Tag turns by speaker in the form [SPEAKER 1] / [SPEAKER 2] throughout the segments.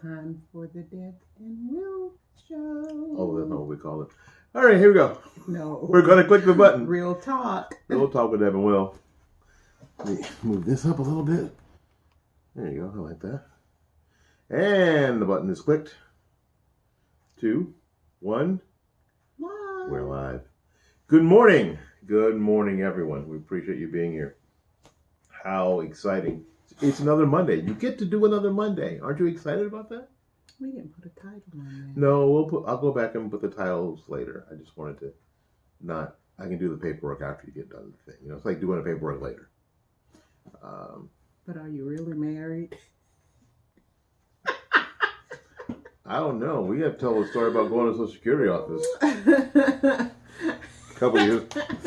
[SPEAKER 1] time for the Deb and Will show.
[SPEAKER 2] Oh, that's not what we call it. All right, here we go.
[SPEAKER 1] No.
[SPEAKER 2] We're going to click the button.
[SPEAKER 1] Real talk.
[SPEAKER 2] Real talk with Deb and Will. Let me move this up a little bit. There you go. I like that. And the button is clicked. 2, 1.
[SPEAKER 1] Live.
[SPEAKER 2] We're live. Good morning. Good morning, everyone. We appreciate you being here. How exciting. It's another Monday. You get to do another Monday. Aren't you excited about that?
[SPEAKER 1] We didn't put a title on that.
[SPEAKER 2] No, I'll go back and put the titles later. I just wanted to not. I can do the paperwork after you get done with the thing. It's like doing the paperwork later.
[SPEAKER 1] But are you really married?
[SPEAKER 2] I don't know. We have to tell a story about going to the Social Security office a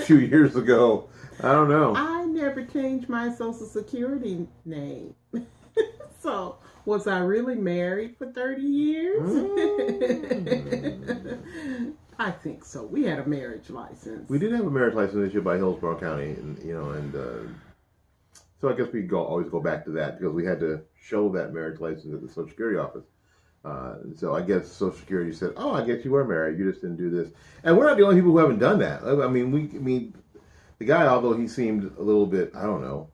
[SPEAKER 2] few years ago. I don't know.
[SPEAKER 1] I never changed my Social Security name. So, was I really married for 30 years? I think so. We had a marriage license.
[SPEAKER 2] We did have a marriage license issued by Hillsborough County, and so I guess we always go back to that because we had to show that marriage license at the Social Security office. So I guess Social Security said, "Oh, I guess you were married. You just didn't do this." And we're not the only people who haven't done that. I mean, the guy, although he seemed a little bit, I don't know,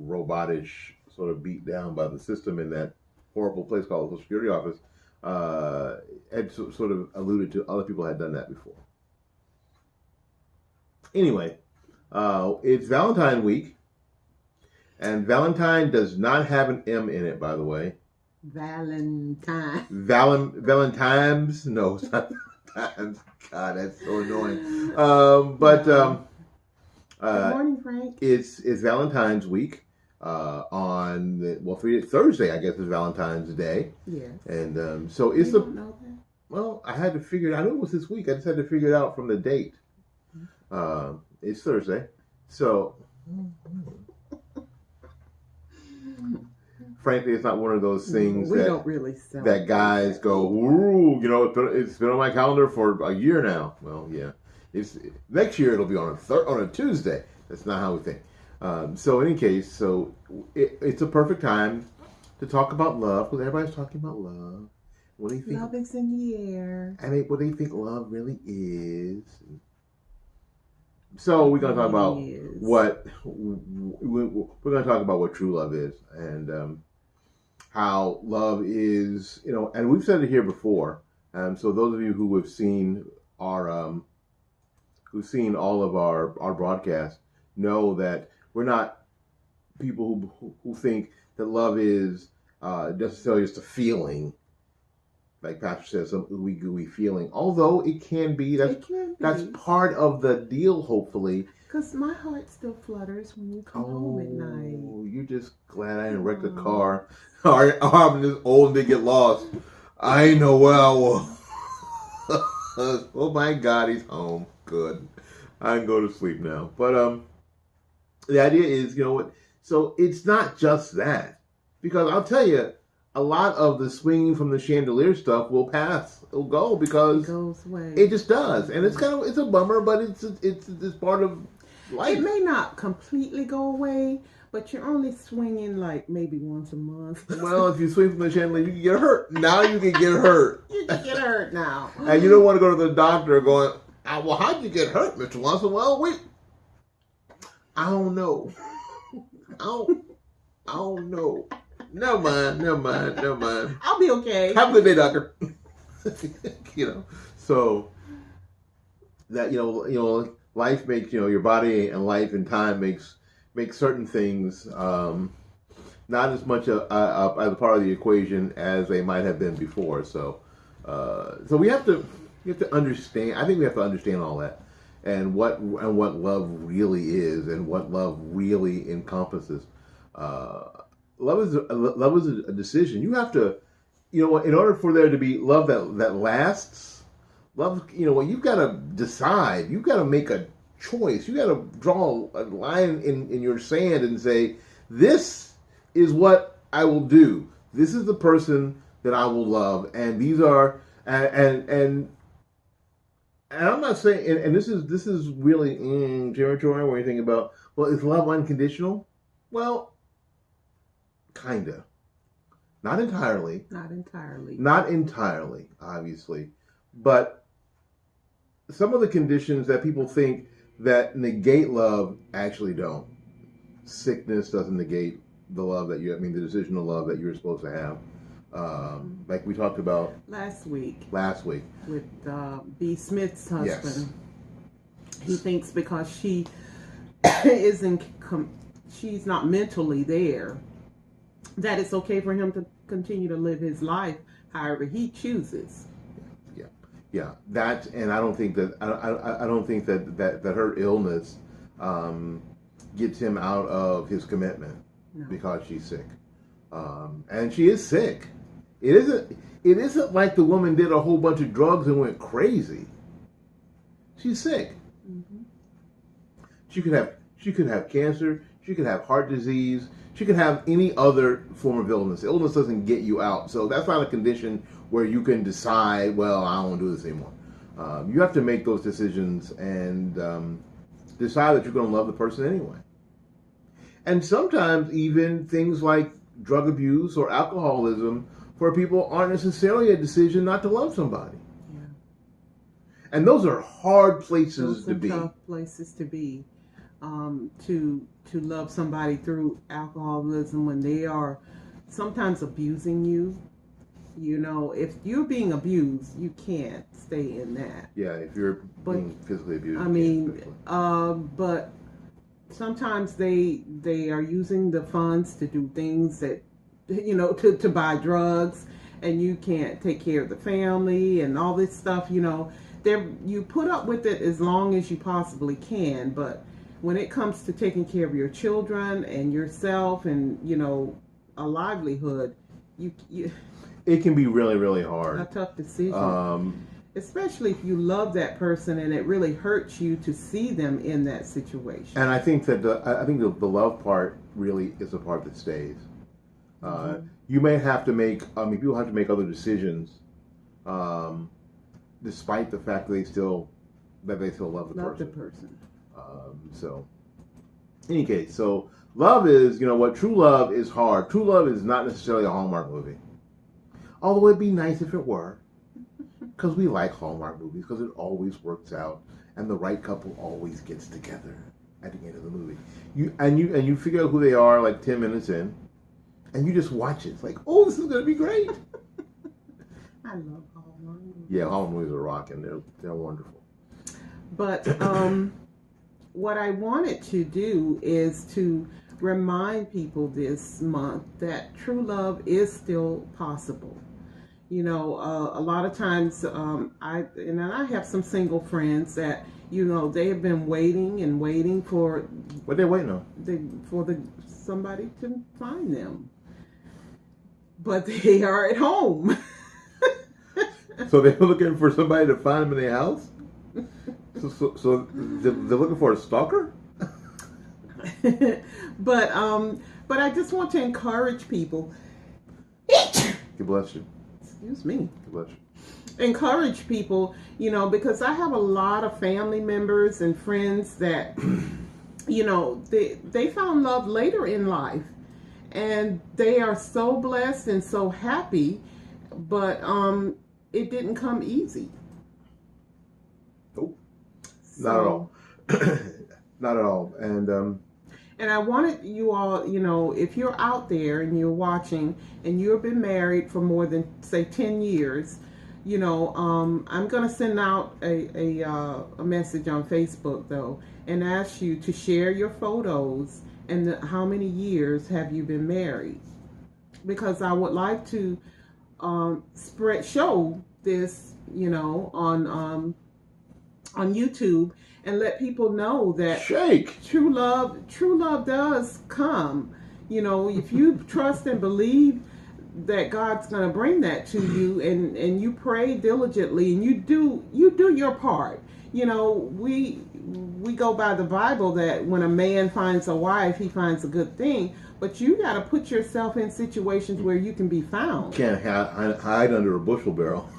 [SPEAKER 2] robotish, sort of beat down by the system in that horrible place called the Social Security office, had sort of alluded to other people had done that before. Anyway, it's Valentine week, and Valentine does not have an M in it, by the way.
[SPEAKER 1] Valentine.
[SPEAKER 2] Valentines? No, it's not Valentines. God, that's so annoying.
[SPEAKER 1] Good morning, Frank.
[SPEAKER 2] It's Valentine's week. Thursday, I guess, is Valentine's Day.
[SPEAKER 1] Yes.
[SPEAKER 2] And so it's
[SPEAKER 1] you don't know that?
[SPEAKER 2] Well, I had to figure it. I knew it was this week. I just had to figure it out from the date. It's Thursday, so. Frankly, it's not one of those things
[SPEAKER 1] don't really
[SPEAKER 2] that guys go, ooh, it's been on my calendar for a year now. Well, yeah, next year it'll be on a Tuesday. That's not how we think. So in any case, it's a perfect time to talk about love because everybody's talking about love. What do you think?
[SPEAKER 1] Love is in the air.
[SPEAKER 2] I mean, what do you think love really is? So we're going to talk about we're going to talk about what true love is and how love is, and we've said it here before. So those of you who have seen all of our broadcasts know that we're not people who think that love is necessarily just a feeling, like Pastor says, some ooey gooey feeling. Although it can be. That's part of the deal, hopefully.
[SPEAKER 1] Because my heart still flutters when you come home at night.
[SPEAKER 2] Oh, you're just glad I didn't wreck the car. Or I'm just old and didn't get lost. I know where I was. Oh my God, he's home. Good. I can go to sleep now. But the idea is, so it's not just that. Because I'll tell you, a lot of the swinging from the chandelier stuff will pass. It'll go because
[SPEAKER 1] it goes away.
[SPEAKER 2] It just does. And it's a bummer, but it's part of life.
[SPEAKER 1] It may not completely go away, but you're only swinging like maybe once a month.
[SPEAKER 2] Well, if you swing from the chandelier, you can get hurt. Now you can get hurt.
[SPEAKER 1] You can get hurt now.
[SPEAKER 2] And you don't want to go to the doctor going, well, how'd you get hurt, Mr. Watson? Well, I don't know. I don't know. Never mind.
[SPEAKER 1] I'll be okay.
[SPEAKER 2] Have a good day, doctor. So that life makes your body and life and time makes certain things not as much as a part of the equation as they might have been before. So we have to understand. I think we have to understand all that and what love really is and what love really encompasses. Love is a decision. You have to, in order for there to be love that lasts, love, you've got to decide. You've got to make a choice. You got to draw a line in your sand and say, this is what I will do. This is the person that I will love, and these are and I'm not saying, and this is really territory where you think about, well, is love unconditional? Well, kinda. Not entirely.
[SPEAKER 1] Not entirely.
[SPEAKER 2] Not entirely, obviously. But some of the conditions that people think that negate love actually don't. Sickness doesn't negate the love that the decision to love that you're supposed to have. Like we talked about
[SPEAKER 1] last week
[SPEAKER 2] with
[SPEAKER 1] B. Smith's husband.
[SPEAKER 2] Yes.
[SPEAKER 1] He thinks because she she's not mentally there, that it's okay for him to continue to live his life however he chooses.
[SPEAKER 2] Yeah, that, and I don't think that I don't think that her illness gets him out of his commitment. No. Because she's sick, and she is sick. It isn't like the woman did a whole bunch of drugs and went crazy. She's sick. Mm-hmm. She could have cancer. She could have heart disease. She could have any other form of illness. Illness doesn't get you out, so that's not a condition where you can decide, well, I don't want to do this anymore. You have to make those decisions and decide that you're going to love the person anyway. And sometimes even things like drug abuse or alcoholism for people aren't necessarily a decision not to love somebody. Yeah. And those are hard places to be.
[SPEAKER 1] Tough places to be. To love somebody through alcoholism when they are sometimes abusing you. You know, if you're being abused, you can't stay in that.
[SPEAKER 2] Yeah, if you're being physically abused.
[SPEAKER 1] I mean, but sometimes they are using the funds to do things that, you know, to buy drugs, and you can't take care of the family and all this stuff. You know, you put up with it as long as you possibly can, but when it comes to taking care of your children and yourself and, you know, a livelihood, you
[SPEAKER 2] it can be really, really hard.
[SPEAKER 1] A tough decision. Especially if you love that person and it really hurts you to see them in that situation.
[SPEAKER 2] And I think that the love part really is the part that stays. You may have to make, people have to make other decisions, despite the fact that they still love the person. So, in any case, so love is, you know what, true love is hard. True love is not necessarily a Hallmark movie. Although it'd be nice if it were, because we like Hallmark movies, because it always works out, and the right couple always gets together at the end of the movie. You figure out who they are like 10 minutes in, and you just watch it. It's like, oh, this is going to be great.
[SPEAKER 1] I love Hallmark movies.
[SPEAKER 2] Yeah, Hallmark movies are rocking. They're wonderful.
[SPEAKER 1] But what I wanted to do is to remind people this month that true love is still possible. You know, a lot of times I have some single friends that, you know, they have been waiting for
[SPEAKER 2] what they're waiting on
[SPEAKER 1] somebody to find them, but they are at home.
[SPEAKER 2] So they're looking for somebody to find them in their house. So they're looking for a stalker.
[SPEAKER 1] But I just want to encourage people.
[SPEAKER 2] God bless you.
[SPEAKER 1] Excuse me.
[SPEAKER 2] God bless you.
[SPEAKER 1] Encourage people, you know, because I have a lot of family members and friends that, you know, they found love later in life, and they are so blessed and so happy, but it didn't come easy.
[SPEAKER 2] Nope. Not at all. Not at all.
[SPEAKER 1] And I wanted you all, you know, if you're out there and you're watching and you've been married for more than, say, 10 years, you know, I'm going to send out a message on Facebook, though, and ask you to share your photos and how many years have you been married. Because I would like to show this, you know, on YouTube, and let people know that true love does come. You know, if you trust and believe that God's going to bring that to you, and you pray diligently, and you do your part. You know, we go by the Bible that when a man finds a wife, he finds a good thing. But you got to put yourself in situations where you can be found.
[SPEAKER 2] You can't hide under a bushel barrel.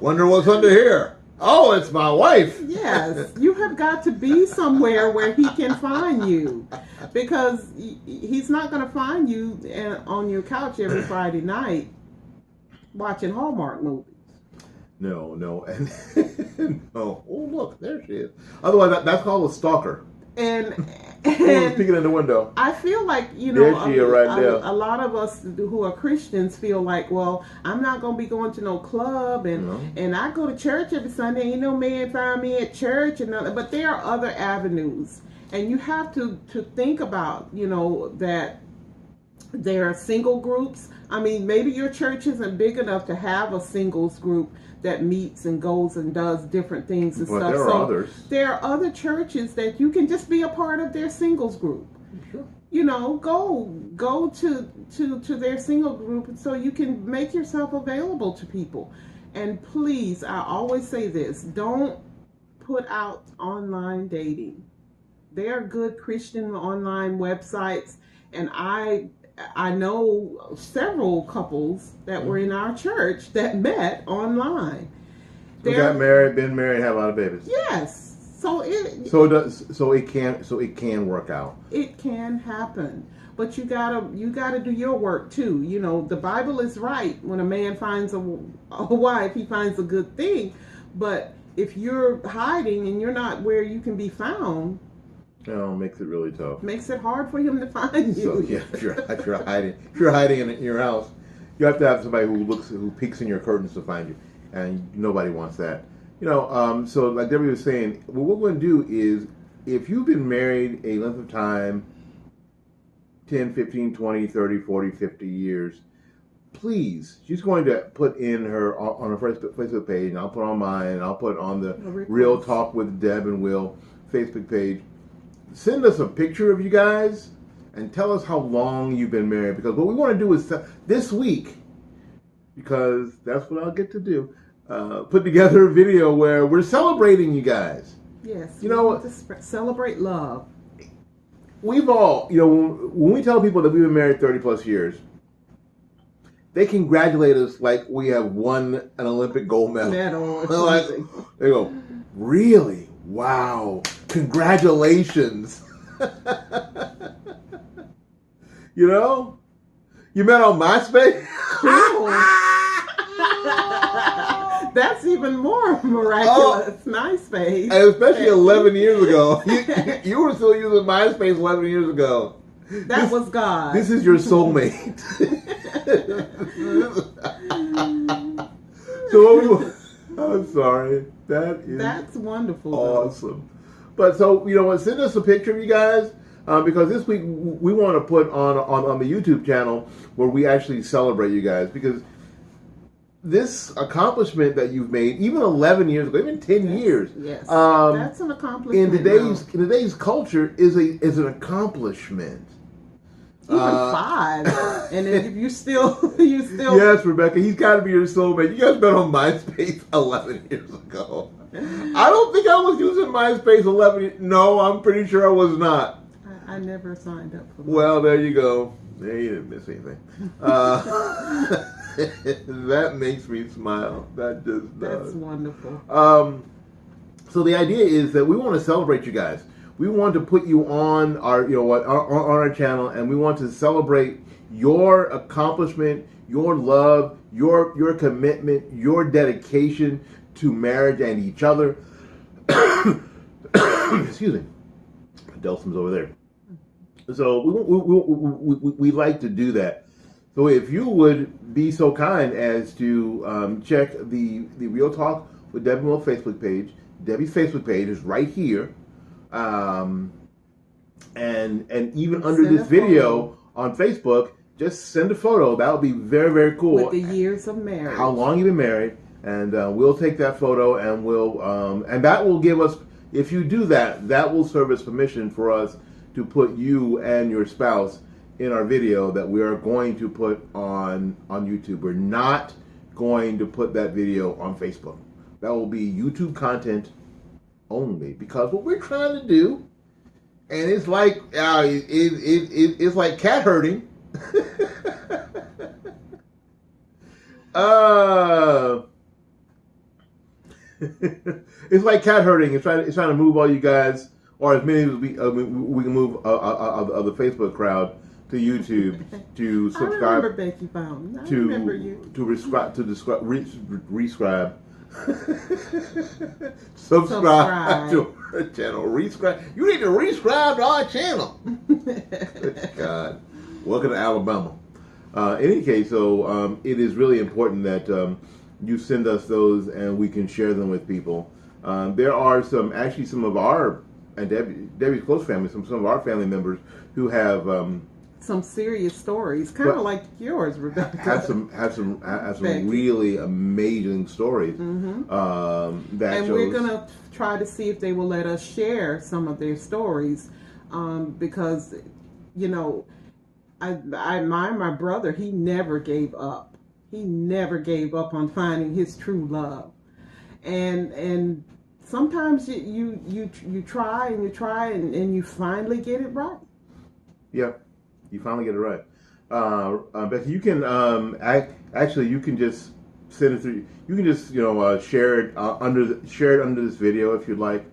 [SPEAKER 2] Wonder what's under here. Oh, it's my wife.
[SPEAKER 1] Yes, you have got to be somewhere where he can find you, because he's not going to find you on your couch every Friday night watching Hallmark movies.
[SPEAKER 2] No, and no. Oh, look, there she is. Otherwise, that's called a stalker.
[SPEAKER 1] And
[SPEAKER 2] peeking in the window.
[SPEAKER 1] I feel like, a lot of us who are Christians feel like, well, I'm not going to be going to no club, and I go to church every Sunday. Ain't no man find me at church, but there are other avenues, and you have to think about, that there are single groups. I mean, maybe your church isn't big enough to have a singles group that meets and goes and does different things and stuff.
[SPEAKER 2] There are others.
[SPEAKER 1] There are other churches that you can just be a part of their singles group.
[SPEAKER 2] Sure.
[SPEAKER 1] Go to their single group so you can make yourself available to people. And please, I always say this, don't put out online dating. There are good Christian online websites, and I know several couples that were in our church that met online.
[SPEAKER 2] They got married, been married, had a lot of babies.
[SPEAKER 1] Yes. So it
[SPEAKER 2] can work out.
[SPEAKER 1] It can happen. But you gotta do your work too. The Bible is right. When a man finds a wife, he finds a good thing. But if you're hiding and you're not where you can be found,
[SPEAKER 2] makes it really tough.
[SPEAKER 1] Makes it hard for him to find you.
[SPEAKER 2] So yeah, if you're hiding in your house, you have to have somebody who peeks in your curtains to find you, and nobody wants that. So like Debbie was saying, what we're going to do is, if you've been married a length of time, 10, 15, 20, 30, 40, 50 years, please, she's going to put in on her Facebook page, and I'll put on mine, and I'll put on the Real Talk with Deb and Will Facebook page. Send us a picture of you guys and tell us how long you've been married, because what we want to do is this week, because that's what I'll get to do, put together a video where we're celebrating you guys.
[SPEAKER 1] Yes. We want to celebrate love.
[SPEAKER 2] We've all, when we tell people that we've been married 30 plus years, they congratulate us like we have won an Olympic gold medal. They go, really? Wow. Congratulations. You met on MySpace?
[SPEAKER 1] That's even more miraculous. MySpace.
[SPEAKER 2] And especially 11 years ago. You were still using MySpace 11 years ago.
[SPEAKER 1] That was God.
[SPEAKER 2] This is your soulmate. I'm sorry.
[SPEAKER 1] That's wonderful.
[SPEAKER 2] Awesome. But send us a picture of you guys, because this week we want to put on the YouTube channel where we actually celebrate you guys, because this accomplishment that you've made, even 11 years ago, even 10 years,
[SPEAKER 1] yes, that's an accomplishment.
[SPEAKER 2] In today's culture is an accomplishment.
[SPEAKER 1] Even 5, and if you still.
[SPEAKER 2] Yes, Rebecca, he's got to be your soulmate. You guys met on MySpace 11 years ago. I don't think I was using MySpace 11 years. No, I'm pretty sure I was not.
[SPEAKER 1] I never signed up for MySpace.
[SPEAKER 2] Well, there you go. There, you didn't miss anything. That makes me smile. That just does.
[SPEAKER 1] That's wonderful.
[SPEAKER 2] So the idea is that we want to celebrate you guys. We want to put you on on our channel, and we want to celebrate your accomplishment, your love, your commitment, your dedication to marriage and each other. Excuse me. Delsum's over there. So we like to do that. So if you would be so kind as to check the Real Talk with Debbie Will Facebook page. Debbie's Facebook page is right here. And even under this video on Facebook, just send a photo. That would be very, very cool.
[SPEAKER 1] With the years of marriage.
[SPEAKER 2] How long you've been married. And we'll take that photo, and we'll and that will give us, if you do that, that will serve as permission for us to put you and your spouse in our video that we are going to put on YouTube. We're not going to put that video on Facebook. That will be YouTube content only, because what we're trying to do, and it's like it's like cat herding. It's like cat herding. It's trying to move all you guys, or as many as we can move of the Facebook crowd to YouTube to subscribe.
[SPEAKER 1] I remember Becky Fountain. I remember you.
[SPEAKER 2] To rescribe. Subscribe to our channel. Rescribe. You need to rescribe to our channel. Good God. Welcome to Alabama. In any case, so it is really important that you send us those and we can share them with people. There are some of our, and Debbie's close family, some of our family members who have
[SPEAKER 1] some serious stories, kind of like yours, Rebecca.
[SPEAKER 2] Have some really amazing stories.
[SPEAKER 1] Mm-hmm.
[SPEAKER 2] And
[SPEAKER 1] we're gonna try to see if they will let us share some of their stories, because you know, I admire my brother. He never gave up. He never gave up on finding his true love, and sometimes you try and you finally get it right.
[SPEAKER 2] Yeah. You finally get it right. Becky, you can actually you can just send it through. You can just share it under this video if you'd like,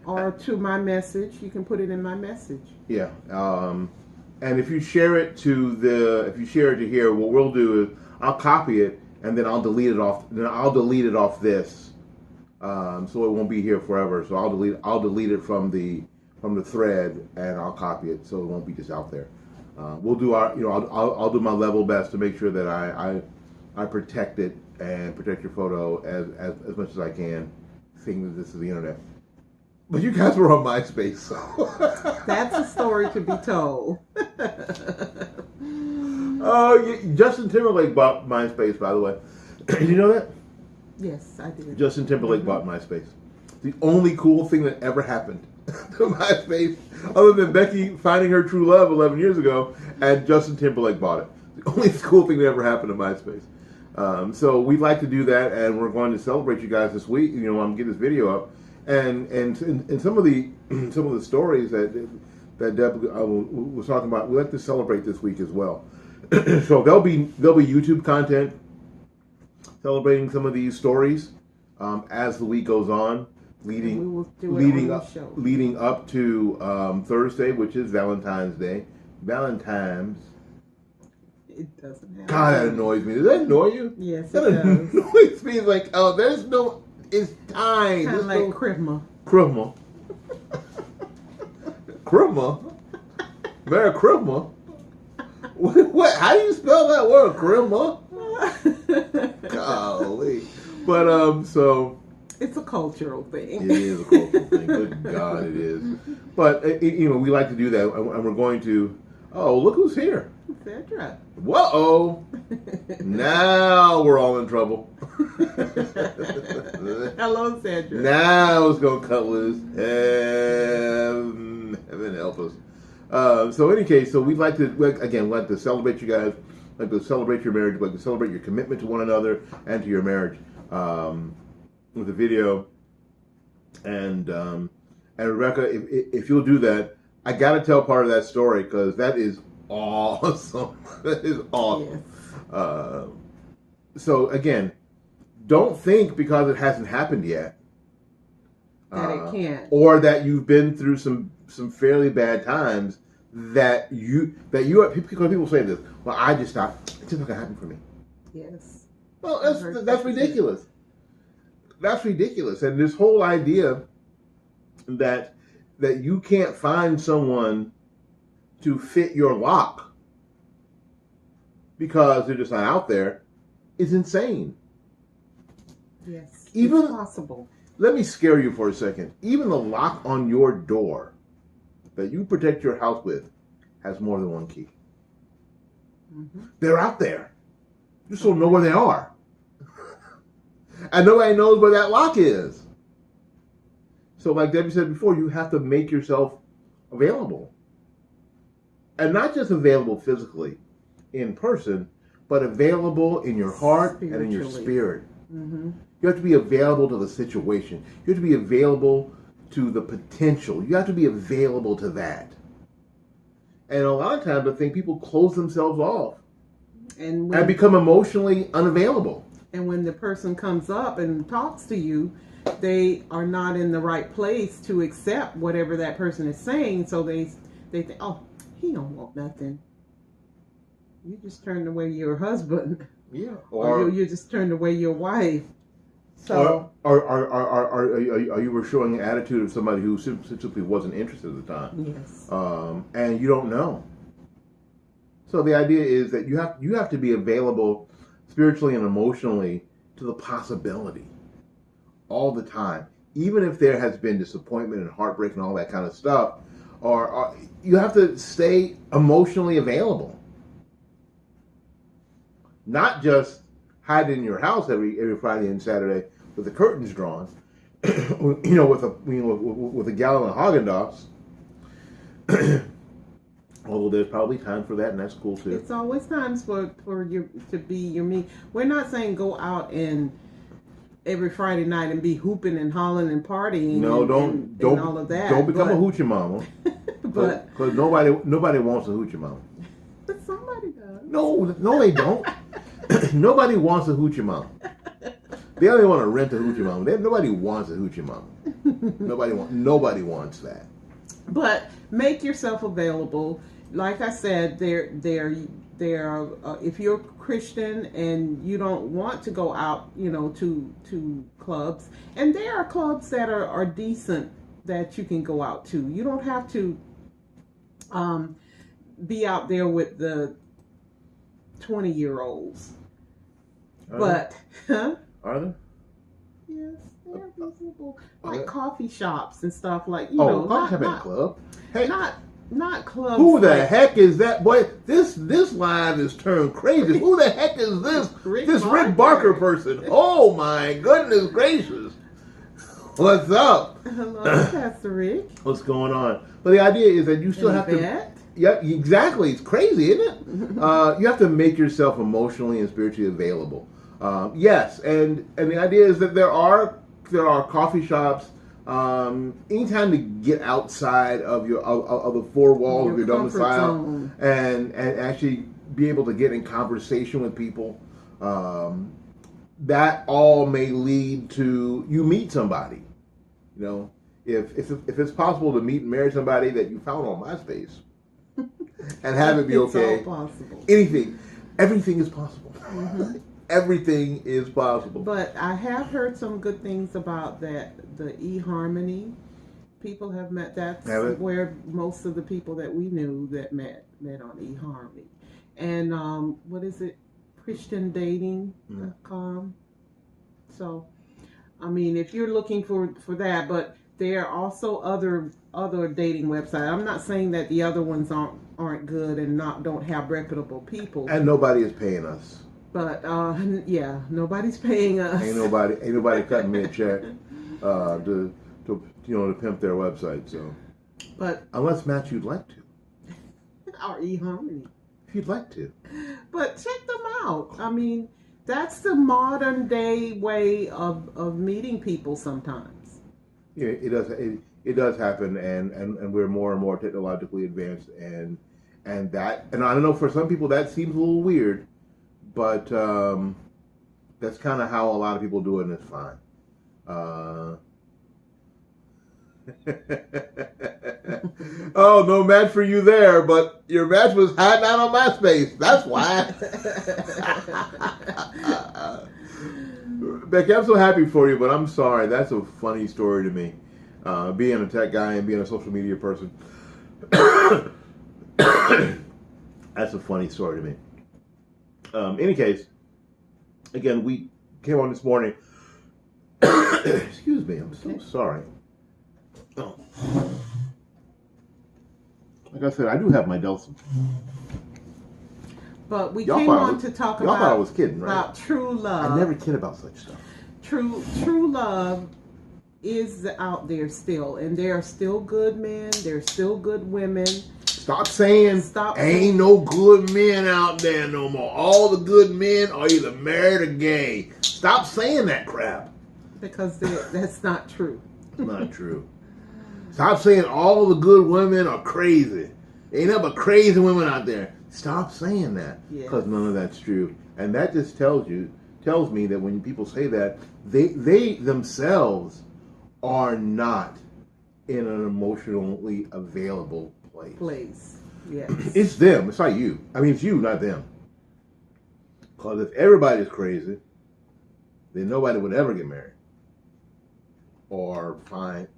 [SPEAKER 1] or to my message. You can put it in my message.
[SPEAKER 2] Yeah. And if you share it to here, what we'll do is I'll copy it and then I'll delete it off. Then I'll delete it off this, so it won't be here forever. So I'll delete it from the thread and I'll copy it so it won't be just out there. We'll do our, I'll do my level best to make sure that I protect it and protect your photo as much as I can, seeing that this is the internet. But you guys were on MySpace, so
[SPEAKER 1] that's a story to be told.
[SPEAKER 2] Oh, Justin Timberlake bought MySpace, by the way. Did you know that?
[SPEAKER 1] Yes, I did.
[SPEAKER 2] Justin Timberlake bought MySpace. The only cool thing that ever happened to MySpace, other than Becky finding her true love 11 years ago, and Justin Timberlake bought it. The only cool thing that ever happened to MySpace. So we'd like to do that, and we're going to celebrate you guys this week. I'm getting this video up, and some of the stories that Deb was talking about, we like to celebrate this week as well. So there'll be YouTube content celebrating some of these stories as the week goes on. Leading up to Thursday, which is Valentine's Day. Valentine's.
[SPEAKER 1] It doesn't happen.
[SPEAKER 2] God, that annoys me. Does that annoy you?
[SPEAKER 1] Yes,
[SPEAKER 2] that
[SPEAKER 1] it does.
[SPEAKER 2] Annoys me. It's like, there's no. It's time.
[SPEAKER 1] Kind of like Christmas.
[SPEAKER 2] Christmas. Christmas. Merry Christmas. What? How do you spell that word? Christmas. Golly. But so.
[SPEAKER 1] It's a cultural thing.
[SPEAKER 2] It is a cultural thing. Good God, it is. But we like to do that, and we're going to. Oh, look who's here!
[SPEAKER 1] Sandra.
[SPEAKER 2] Whoa! Now we're all in trouble.
[SPEAKER 1] Hello, Sandra.
[SPEAKER 2] Now it's gonna cut loose. Heaven help us. So, in any case, we'd like to celebrate you guys. Like to celebrate your marriage. Like to celebrate your commitment to one another and to your marriage. With a video, and Rebecca, if you'll do that, I gotta tell part of that story because that is awesome. That is awesome. Yes. So again, don't think because it hasn't happened yet
[SPEAKER 1] that it can't,
[SPEAKER 2] or that you've been through some fairly bad times that you are, because people say this. Well, it's just not gonna happen for me.
[SPEAKER 1] Yes.
[SPEAKER 2] Well, that's ridiculous. That's ridiculous. And this whole idea that you can't find someone to fit your lock because they're just not out there is insane.
[SPEAKER 1] Yes,
[SPEAKER 2] it's
[SPEAKER 1] possible.
[SPEAKER 2] Let me scare you for a second. Even the lock on your door that you protect your house with has more than one key. Mm-hmm. They're out there. You just don't know where they are. And nobody knows where that lock is. So like Debbie said before, you have to make yourself available. And not just available physically in person, but available in your heart and in your spirit. Mm-hmm. You have to be available to the situation. You have to be available to the potential. You have to be available to that. And a lot of times I think people close themselves off and become emotionally unavailable.
[SPEAKER 1] And when the person comes up and talks to you, they are not in the right place to accept whatever that person is saying. So they think, oh, he don't want nothing. You just turned away your husband.
[SPEAKER 2] Yeah.
[SPEAKER 1] Or you just turned away your wife. So,
[SPEAKER 2] are you were showing an attitude of somebody who simply wasn't interested at the time?
[SPEAKER 1] Yes.
[SPEAKER 2] And you don't know. So the idea is that you have to be available spiritually and emotionally to the possibility all the time, even if there has been disappointment and heartbreak and all that kind of stuff. Or you have to stay emotionally available, not just hide in your house every Friday and Saturday with the curtains drawn, with a gallon of Haagen-Dazs. Although there's probably time for that, and that's cool too.
[SPEAKER 1] It's always times for you to be your me. We're not saying go out and every Friday night and be hooping and hollering and partying.
[SPEAKER 2] No,
[SPEAKER 1] and all of that.
[SPEAKER 2] Don't become a hoochie mama.
[SPEAKER 1] But
[SPEAKER 2] because nobody wants a hoochie mama.
[SPEAKER 1] But somebody does.
[SPEAKER 2] No, they don't. Nobody wants a hoochie mama. They only want to rent a hoochie mama. Nobody wants a hoochie mama. Nobody wants that.
[SPEAKER 1] But make yourself available. Like I said, there. If you're Christian and you don't want to go out, to clubs, and there are clubs that are decent that you can go out to. You don't have to be out there with the 20-year-olds. But
[SPEAKER 2] are there?
[SPEAKER 1] Yes, they're reasonable. Like coffee shops and stuff like
[SPEAKER 2] coffee shop and club. Hey,
[SPEAKER 1] not clubs.
[SPEAKER 2] Who the heck is that boy? This line is turned crazy. Who the heck is this? Rick Barker person. Oh my goodness gracious! What's up?
[SPEAKER 1] Hello, Pastor Rick.
[SPEAKER 2] What's going on? But the idea is that you still have to. Yeah, exactly. It's crazy, isn't it? You have to make yourself emotionally and spiritually available. Yes, and the idea is that there are coffee shops. Anytime to get outside of the four walls of your domicile and actually be able to get in conversation with people, that all may lead to you meet somebody. If it's possible to meet and marry somebody that you found on MySpace and have it be okay,
[SPEAKER 1] it's all possible.
[SPEAKER 2] Everything is possible. Mm-hmm. Everything is possible.
[SPEAKER 1] But I have heard some good things about the eHarmony. People have met. That's where most of the people that we knew that met on eHarmony. And what is it? ChristianDating.com. So, I mean, if you're looking for that, but there are also other dating websites. I'm not saying that the other ones aren't good and don't have reputable people.
[SPEAKER 2] And nobody is paying us.
[SPEAKER 1] But yeah, nobody's paying us.
[SPEAKER 2] Ain't nobody cutting me a check to pimp their website. So,
[SPEAKER 1] but
[SPEAKER 2] unless Matt, you'd like to,
[SPEAKER 1] or eHarmony,
[SPEAKER 2] if you'd like to.
[SPEAKER 1] But check them out. I mean, that's the modern day way of meeting people. Sometimes.
[SPEAKER 2] Yeah, it does happen, and we're more and more technologically advanced, and I don't know, for some people that seems a little weird. But that's kind of how a lot of people do it, and it's fine. Oh, no match for you there, but your match was hiding out on MySpace. That's why. Becky, I'm so happy for you, but I'm sorry. That's a funny story to me. Being a tech guy and being a social media person. That's a funny story to me. Any case, again, we came on this morning. Excuse me, I'm so sorry. Oh. Like I said, I do have my Delson.
[SPEAKER 1] But we came on to talk
[SPEAKER 2] y'all thought I was kidding, right?
[SPEAKER 1] About true love.
[SPEAKER 2] I never kid about such stuff.
[SPEAKER 1] True love is out there still, and there are still good men. There are still good women.
[SPEAKER 2] Stop saying ain't no good men out there no more. All the good men are either married or gay. Stop saying that crap.
[SPEAKER 1] Because that's not true.
[SPEAKER 2] It's not true. Stop saying all the good women are crazy. Ain't nothing but crazy women out there. Stop saying that. Because none of that's true. And that just tells you tells me that when people say that, they themselves are not in an emotionally available place.
[SPEAKER 1] Yes.
[SPEAKER 2] It's them. It's not you. I mean, it's you, not them. Because if everybody's crazy, then nobody would ever get married or find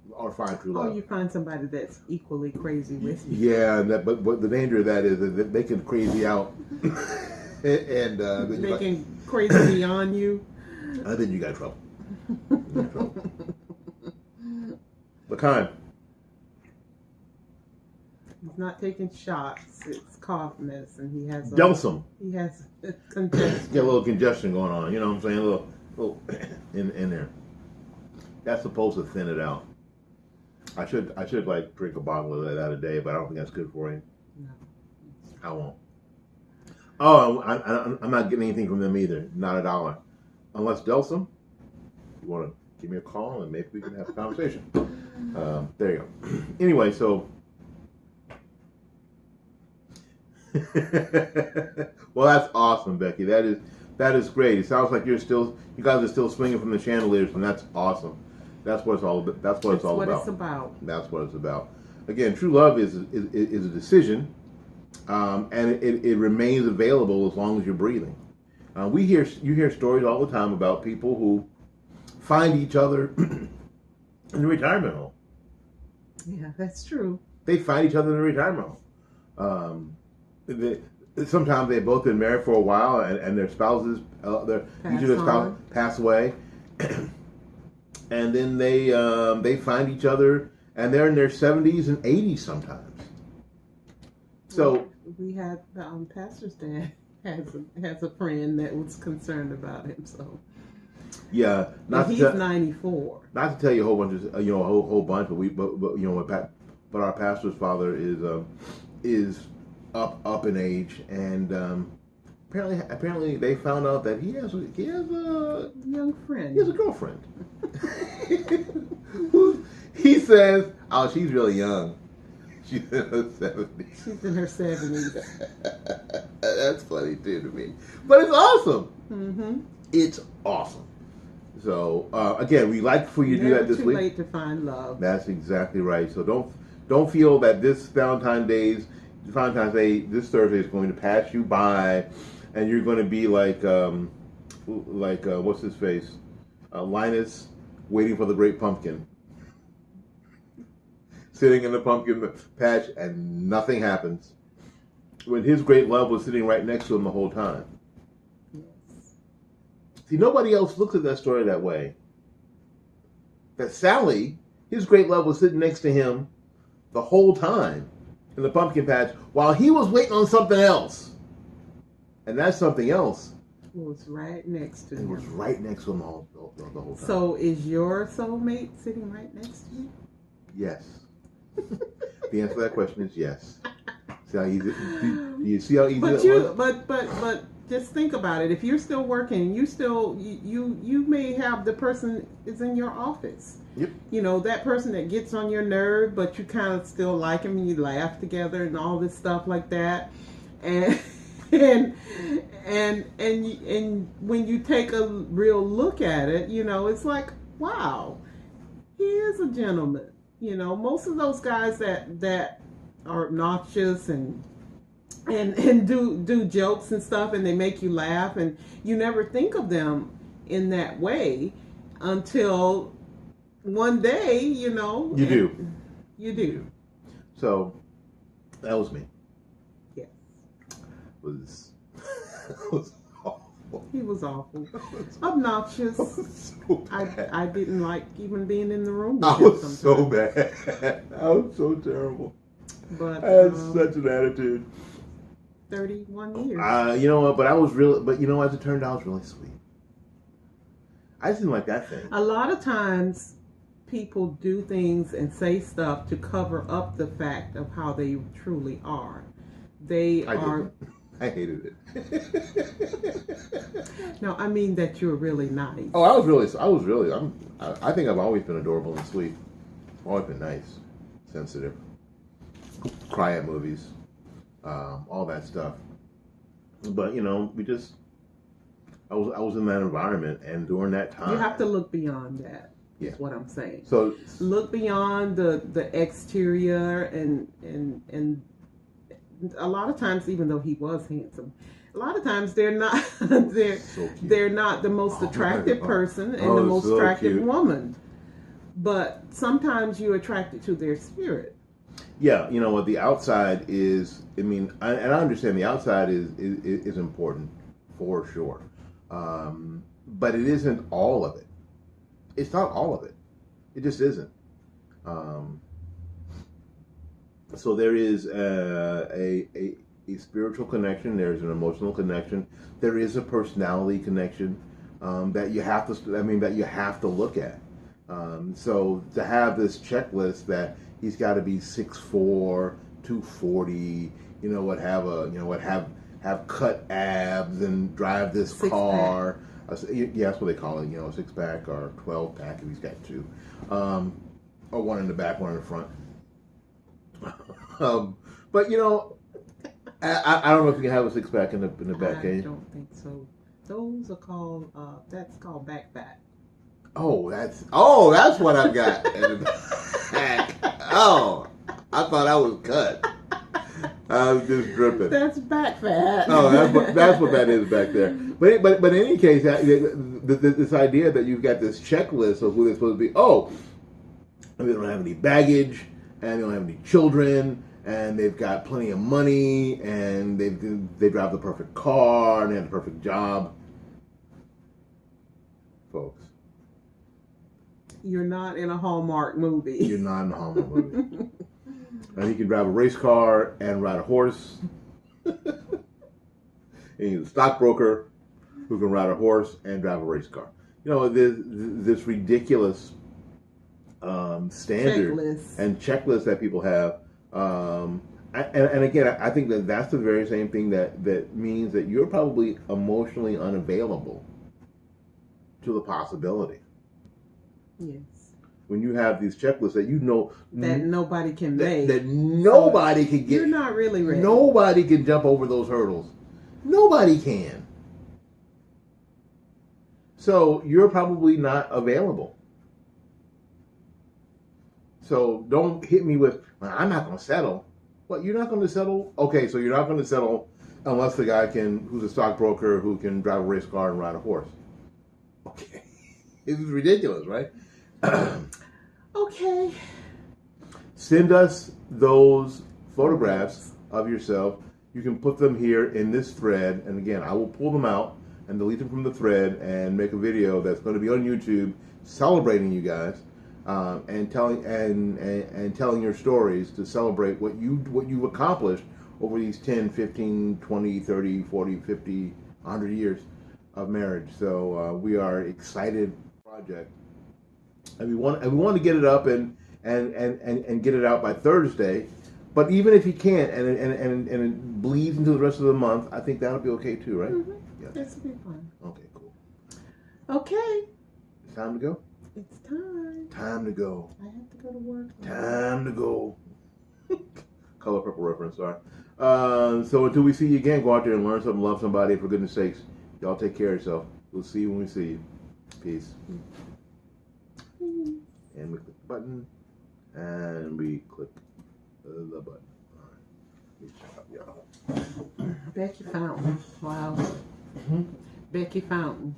[SPEAKER 2] true love.
[SPEAKER 1] Or you find somebody that's equally crazy with you.
[SPEAKER 2] Yeah, but the danger of that is that they can crazy out, and
[SPEAKER 1] they can crazy beyond you.
[SPEAKER 2] Then you got trouble. What kind?
[SPEAKER 1] He's not taking shots. It's cough medicine. He has
[SPEAKER 2] Delsum.
[SPEAKER 1] He has congestion.
[SPEAKER 2] Get a little congestion going on. You know what I'm saying? A little in there. That's supposed to thin it out. I should like drink a bottle of that a day, but I don't think that's good for you.
[SPEAKER 1] No.
[SPEAKER 2] I won't. Oh, I'm not getting anything from them either. Not $1. Unless Delsum, you want to give me a call and maybe we can have a conversation. There you go. Anyway, so. Well, that's awesome, Becky. That is great. It sounds like you guys are still swinging from the chandeliers, and that's awesome. That's what it's all about. That's what it's about. That's what it's about. Again, true love is a decision, and it remains available as long as you're breathing. You hear stories all the time about people who find each other in the retirement home.
[SPEAKER 1] Yeah, that's true.
[SPEAKER 2] They find each other in the retirement home. Sometimes they've both been married for a while, and their spouses, each of their spouses pass away, and then they find each other, and they're in their 70s and 80s sometimes. So
[SPEAKER 1] we had pastor's dad has a friend that was concerned about him. So
[SPEAKER 2] yeah,
[SPEAKER 1] he's 94.
[SPEAKER 2] Not to tell you a whole bunch of a whole bunch, but our pastor's father is up in age, and apparently they found out that he has a
[SPEAKER 1] young friend.
[SPEAKER 2] He has a girlfriend. He says, "Oh, she's really young. She's in her 70s."
[SPEAKER 1] She's in her 70s.
[SPEAKER 2] That's funny too to me, but it's awesome.
[SPEAKER 1] Mm-hmm.
[SPEAKER 2] It's awesome. So again, we like for you to do that this week.
[SPEAKER 1] Never too late to find love.
[SPEAKER 2] That's exactly right. So don't feel that this Valentine's Day, this Thursday is going to pass you by, and you're going to be like what's his face, Linus, waiting for the great pumpkin, sitting in the pumpkin patch, and nothing happens, when his great love was sitting right next to him the whole time.
[SPEAKER 1] Yes.
[SPEAKER 2] See, nobody else looks at that story that way. That Sally, his great love was sitting next to him the whole time in the pumpkin patch while he was waiting on something else. And that something else
[SPEAKER 1] was right next to him.
[SPEAKER 2] It was right next to him the whole time.
[SPEAKER 1] So is your soulmate sitting right next to you?
[SPEAKER 2] Yes. The answer to that question is yes. See how easy? Do you see how easy that was?
[SPEAKER 1] But just think about it. If you're still working, you may have the person is in your office.
[SPEAKER 2] Yep.
[SPEAKER 1] You know, that person that gets on your nerve, but you kind of still like him, and you laugh together and all this stuff like that. And when you take a real look at it, you know, it's like, wow, he is a gentleman. You know, most of those guys that are obnoxious and do jokes and stuff, and they make you laugh, and you never think of them in that way until one day, you know. You do.
[SPEAKER 2] So that was me.
[SPEAKER 1] Yes.
[SPEAKER 2] Was awful.
[SPEAKER 1] He was awful. Obnoxious.
[SPEAKER 2] So
[SPEAKER 1] I didn't like even being in the room with
[SPEAKER 2] I
[SPEAKER 1] him
[SPEAKER 2] was
[SPEAKER 1] sometimes.
[SPEAKER 2] so bad. I was so terrible.
[SPEAKER 1] But
[SPEAKER 2] I had such an attitude.
[SPEAKER 1] 31 years.
[SPEAKER 2] You know what? But you know, as it turned out, I was really sweet. I just didn't like that thing.
[SPEAKER 1] A lot of times, people do things and say stuff to cover up the fact of how they truly are.
[SPEAKER 2] I hated it.
[SPEAKER 1] No, I mean that you're really nice.
[SPEAKER 2] Oh, I think I've always been adorable and sweet. Always been nice, sensitive, cry at movies, all that stuff. But you know, I was in that environment, and during that time,
[SPEAKER 1] you have to look beyond that.
[SPEAKER 2] Yeah.
[SPEAKER 1] Is what I'm saying.
[SPEAKER 2] So
[SPEAKER 1] look beyond the exterior, and a lot of times, even though he was handsome, a lot of times they're not they're not the most attractive person and the most attractive woman. But sometimes you're attracted to their spirit.
[SPEAKER 2] Yeah, you know what, the outside is. I mean, I understand the outside is important for sure, but it isn't all of it. It's not all of it. It just isn't. So there is a spiritual connection. There's an emotional connection. There is a personality connection that you have to. I mean, that you have to look at. So to have this checklist that he's got to be 6'4", 240, have cut abs and drive this car. Yeah, that's what they call it. You know, a 6-pack or 12-pack if he's got 2, or 1 in the back, 1 in the front. But you know, I don't know if you can have a 6-pack in the back.
[SPEAKER 1] I don't think so. Those are called that's called back fat.
[SPEAKER 2] Oh, that's what I've got in the back. Oh, I thought I was cut. I was just dripping.
[SPEAKER 1] That's back fat.
[SPEAKER 2] Oh, that's what that is back there. But in any case, this idea that you've got this checklist of who they're supposed to be. Oh, they don't have any baggage, and they don't have any children, and they've got plenty of money, and they drive the perfect car, and they have the perfect job. Folks,
[SPEAKER 1] you're not in a Hallmark movie.
[SPEAKER 2] You're not in a Hallmark movie. And he can drive a race car and ride a horse. And he's a stockbroker who can ride a horse and drive a race car. You know, this ridiculous standard and checklist that people have. And again, I think that's the very same thing that means that you're probably emotionally unavailable to the possibility.
[SPEAKER 1] Yes.
[SPEAKER 2] When you have these checklists that you know
[SPEAKER 1] that nobody can make,
[SPEAKER 2] that nobody can get,
[SPEAKER 1] you're not really ready.
[SPEAKER 2] Nobody can jump over those hurdles. Nobody can. So you're probably not available. So don't hit me with, I'm not going to settle. What, you're not going to settle? Okay, so you're not going to settle unless the guy who's a stockbroker who can drive a race car and ride a horse. Okay. It's ridiculous, right?
[SPEAKER 1] Okay.
[SPEAKER 2] Send us those photographs of yourself. You can put them here in this thread, and again, I will pull them out and delete them from the thread and make a video that's going to be on YouTube celebrating you guys and telling your stories to celebrate what you've accomplished over these 10, 15, 20, 30, 40, 50, 100 years of marriage. So we are excited project. And we want to get it up and get it out by Thursday. But even if you can't and it bleeds into the rest of the month, I think that'll be okay too, right?
[SPEAKER 1] Mm-hmm. Yeah. This will be fun.
[SPEAKER 2] Okay, cool.
[SPEAKER 1] Okay.
[SPEAKER 2] It's time to go?
[SPEAKER 1] It's time.
[SPEAKER 2] Time to go.
[SPEAKER 1] I have to go to work.
[SPEAKER 2] Time to go. Color Purple reference, sorry. So until we see you again, go out there and learn something, love somebody, for goodness sakes. Y'all take care of yourself. We'll see you when we see you. Peace. And we click the button, and we click the button. All right.
[SPEAKER 1] Becky Fountain. Wow. Becky Fountain.